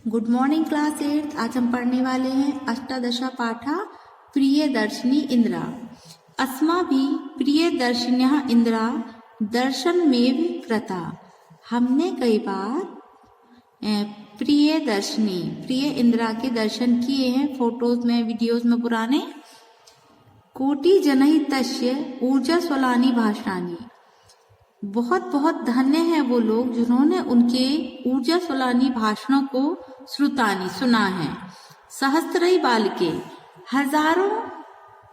Good morning class 8। आज हम पढ़ने वाले हैं अष्टादशा पाठा प्रियदर्शिनी इंद्रा। अस्माभि प्रियदर्शिन्यः इंद्रा दर्शनमेव कृता। हमने कई बार प्रिय इंद्रा के दर्शन किए हैं, फोटोज में, वीडियोज में पुराने। कोटि जनहि तस्य ऊर्जा स्वलानि भाषानि। बहुत बहुत धन्य है वो लोग जिन्होंने उनके ऊर्जा स्वलानी भाषणों को श्रुतानी सुना है। सहस्त्रई बालके, हजारों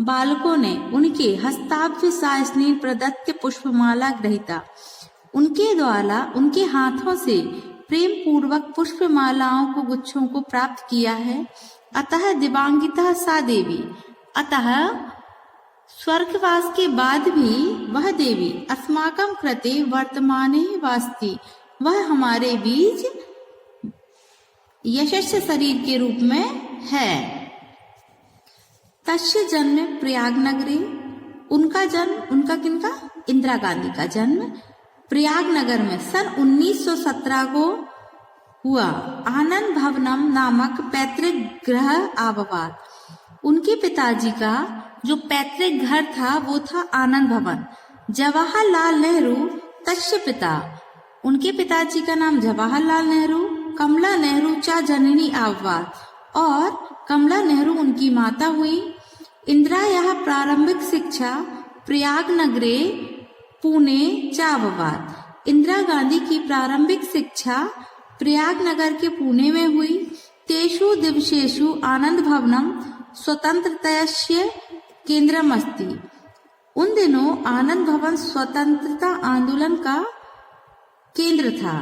बालकों ने उनके हस्ताब्ज सायस्नील प्रदत्त पुष्पमाला ग्रहीता। उनके द्वारा उनके हाथों से प्रेम पूर्वक पुष्पमालाओं को, गुच्छों को प्राप्त किया है। अतः दिवांगिता सा देवी, अतः स्वर्गवास के बाद भी वह देवी अस्माकं कृते वर्तमाने वास्ति, वह हमारे बीच यशस्वी शरीर के रूप में है। तस्य जन्म प्रयाग नगरे, उनका जन्म, उनका किनका, इंदिरा गांधी का जन्म प्रयाग नगर में सन 1917 को हुआ। आनंद भवनम नामक पैतृक गृह आबवात, उनके पिताजी का जो पैतृक घर था वो था आनंद भवन। जवाहरलाल नेहरू तस्य पिता, उनके पिताजी का नाम जवाहरलाल नेहरू। कमला नेहरू चा जननी आबवात, और कमला नेहरू उनकी माता हुई। इंदिरा यह प्रारंभिक शिक्षा प्रयाग नगरे पुणे चाबवात, इंदिरा गांधी की प्रारंभिक शिक्षा प्रयाग नगर के पुणे में हुई। तेषु दिवसेषु आनंद भवनम स्वतंत्रतस्य केंद्रमस्ति, उन दिनों आनंद भवन स्वतंत्रता आंदोलन का केंद्र था।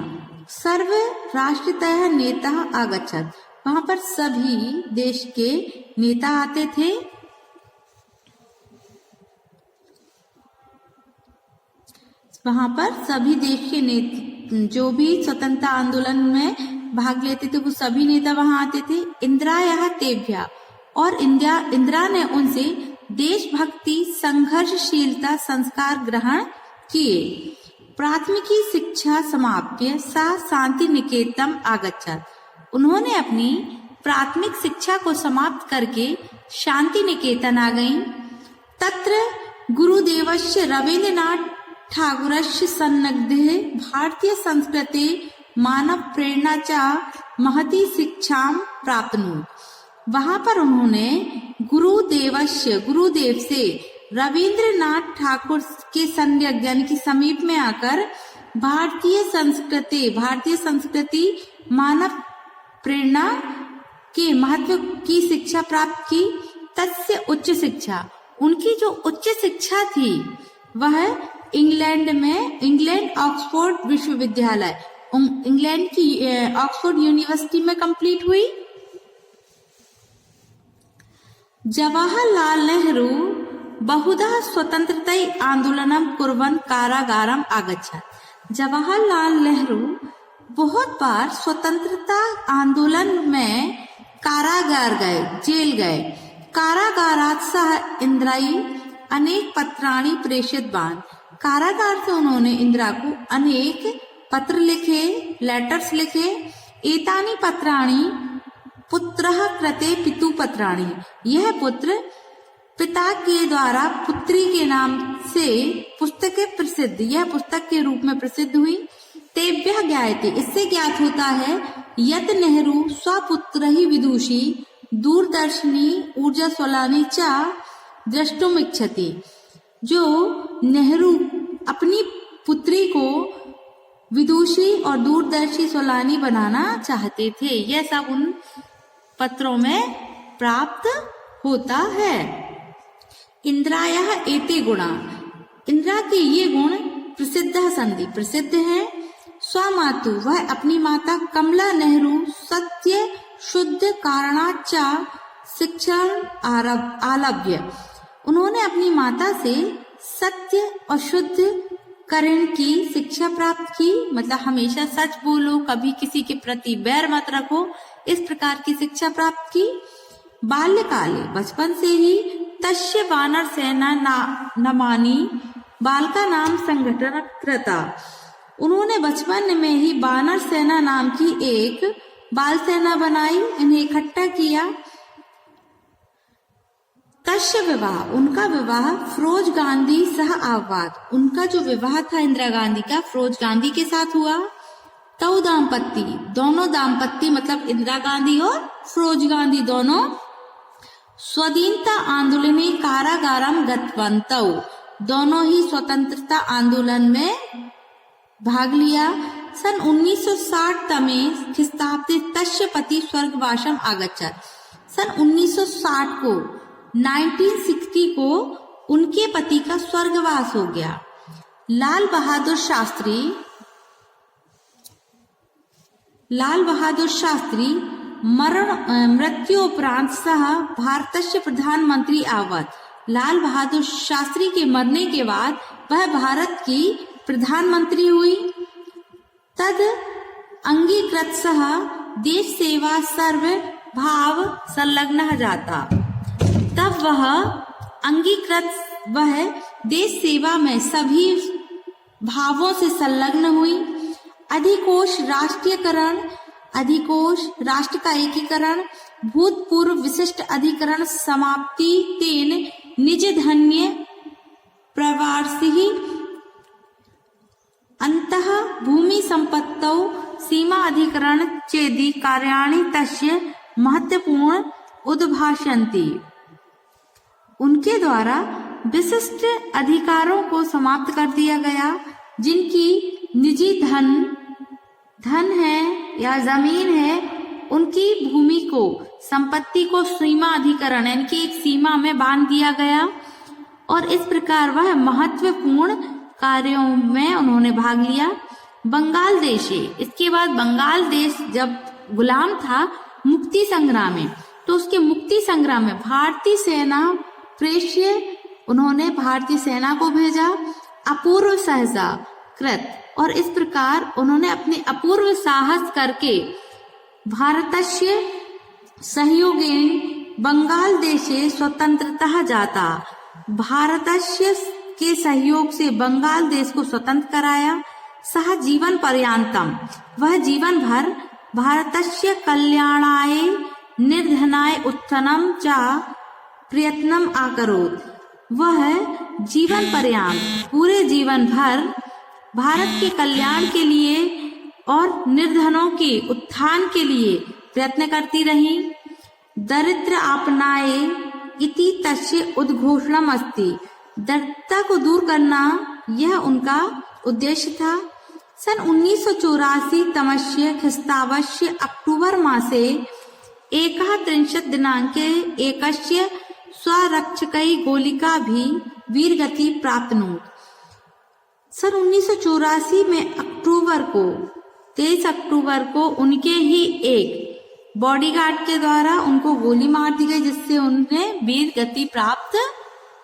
सर्व राष्ट्रीयतः नेता आगच्छत, वहां पर सभी देश के नेता आते थे। वहां पर सभी देश के नेता जो भी स्वतंत्रता आंदोलन में भाग लेते थे वो सभी नेता वहां आते थे। इंदिरा यह तेभ्या, और इंदिरा ने उनसे देशभक्ति संघर्षशीलता संस्कार ग्रहण किए। प्राथमिकी शिक्षा समाप्य सा शांति निकेतन आगच्छत, उन्होंने अपनी प्राथमिक शिक्षा को समाप्त करके शांति निकेतन आ गईं। तत्र गुरुदेवस्य रवीन्द्रनाथ ठाकुरस्य सन्निधे भारतीय संस्कृते मानव प्रेरणा चा महती शिक्षाम प्राप्नुत, वहां पर उन्होंने गुरुदेव से रविंद्रनाथ ठाकुर के संयोग यानी कि समीप में आकर भारतीय संस्कृति मानव प्रेरणा के महत्व की शिक्षा प्राप्त की। तस्य उच्च शिक्षा, उनकी जो उच्च शिक्षा थी वह इंग्लैंड ऑक्सफोर्ड विश्वविद्यालय, इंग्लैंड की ऑक्सफोर्ड यूनिवर्सिटी में कंप्लीट हुई। जवाहरलाल नेहरू बहुधा स्वतंत्रता आंदोलनम कुर्वन् कारागारम आगच्छत। जवाहरलाल नेहरू बहुत बार स्वतंत्रता आंदोलन में कारागार गए, जेल गए। कारागारात सह इंदिराई अनेक पत्राणि प्रेषितवान्, कारागार से उन्होंने इंदिरा को अनेक पत्र लिखे, लेटर्स लिखे। एतानि पत्राणि पुत्रः कृते पितु पत्राणि, यह पुत्र पिता के द्वारा पुत्री के नाम से पुस्तकें प्रसिद्ध, यह पुस्तक के रूप में प्रसिद्ध हुई। तेभ्यः ज्ञायते, इससे ज्ञात होता है यत नेहरू स्वपुत्र ही विदुषी दूरदर्शिनी ऊर्जा स्वलानी चा द्रष्टुम इच्छति, जो नेहरू अपनी पुत्री को विदुषी और दूरदर्शी स्वलानी बनाना चाहते थे। यह सब उन पत्रों में प्राप्त होता है। इंदिरायाः एते गुणा, इंदिरा के ये गुण प्रसिद्ध संधि प्रसिद्ध हैं। स्वमातु, वह अपनी माता कमला नेहरू सत्य शुद्ध कारणाचा शिक्षण आलभ्य, उन्होंने अपनी माता से सत्य और शुद्ध करण की शिक्षा प्राप्त की, मतलब हमेशा सच बोलो, कभी किसी के प्रति बैर मत रखो, इस प्रकार की शिक्षा प्राप्त की। बाल्यकाले, बचपन से ही तस्य वानर सेना नमानी बालका नाम संगठन कृता, उन्होंने बचपन में ही वानर सेना नाम की एक बाल सेना बनाई, इन्हें इकट्ठा किया। तस्य विवाह, उनका विवाह फिरोज गांधी सह आवाद, उनका जो विवाह था इंदिरा गांधी का फिरोज गांधी के साथ हुआ। तौ दाम्पत्ति, दोनों दाम्पत्य मतलब इंदिरा गांधी और फिरोज गांधी दोनों स्वाधीनता आंदोलने कारागारम गतवन्तौ, दोनों ही स्वतंत्रता आंदोलन में भाग लिया। सन 1960 तमे ख्रिस्ताब्दे तस्य पति स्वर्गवासम आगच्छत्, सन 1960 को 1960 को उनके पति का स्वर्गवास हो गया। लाल बहादुर शास्त्री मृत्योपरांत सह भारतस्य प्रधानमंत्री अभवत्, लाल बहादुर शास्त्री के मरने के बाद वह भारत की प्रधानमंत्री हुई। तद अंगीकृत सह देश सेवा सर्व भाव संलग्न जाता, तब वह देश सेवा में सभी भावों से संलग्न हुई। अधिकोष राष्ट्रीयकरण, अधिकोष राष्ट्र का एकीकरण, भूतपूर्व विशिष्ट अधिकरण समाप्ति, तेन निज धन्य प्रवासी अंतः भूमि संपत्तौ सीमा अधिकरण चेदि कार्याणि तस्य महत्वपूर्ण उद्भाषन्ति, उनके द्वारा विशिष्ट अधिकारों को समाप्त कर दिया गया। जिनकी निजी धन है या जमीन है, उनकी भूमि को, संपत्ति को सीमा अधिकरण यानी कि एक सीमा में बांध दिया गया और इस प्रकार वह महत्वपूर्ण कार्यों में उन्होंने भाग लिया। बंगाल देशे, इसके बाद बंगाल देश जब गुलाम था मुक्ति संग्राम में, तो उसके मुक्ति संग्राम में भारतीय सेना प्रेष्य, उन्होंने भारतीय सेना को भेजा। अपूर्व सहसा कृत, और इस प्रकार उन्होंने अपने अपूर्व साहस करके भारतस्य सहयोगेन बंगाल देशे स्वतंत्रता जाता, भारतस्य के सहयोग से बंगाल देश को स्वतंत्र कराया। सह जीवन पर्यांतम, वह जीवन भर भारतस्य कल्याणाय निर्धनाय उत्थानम च प्रयत्नम आकरोत्, वह जीवन पर्यंत पूरे जीवन भर भारत के कल्याण के लिए और निर्धनों के उत्थान के लिए प्रयत्न करती रही। दरिद्र आपनाए इति तस्य उद्घोषणम अस्ति, दरिद्रता को दूर करना यह उनका उद्देश्य था। सन 1984 तमस्य ख्रिस्ताब्दस्य अक्टूबर मासे 31 दिनांके एकस्य स्वरक्षकै गोलिका भी वीरगति प्राप्नोत्, सन 1984 में अक्टूबर को 23 अक्टूबर को उनके ही एक बॉडीगार्ड के द्वारा उनको गोली मार दी गई, जिससे उन्होंने वीर गति प्राप्त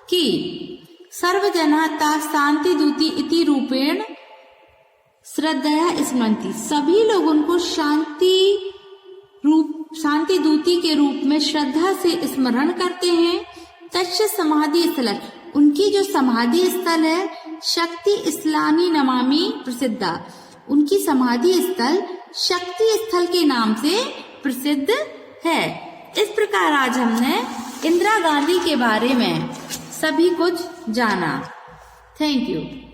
की। सर्वजना ता शांति दूती इति रूपेण श्रद्धया स्मरन्ति, सभी लोग उनको शांति दूती के रूप में श्रद्धा से स्मरण करते हैं। तस्य समाधि स्थल, उनकी जो समाधि स्थल है शक्ति इस्लामी नमामि प्रसिद्धा, उनकी समाधि स्थल शक्ति स्थल के नाम से प्रसिद्ध है। इस प्रकार आज हमने इंदिरा गांधी के बारे में सभी कुछ जाना। Thank you.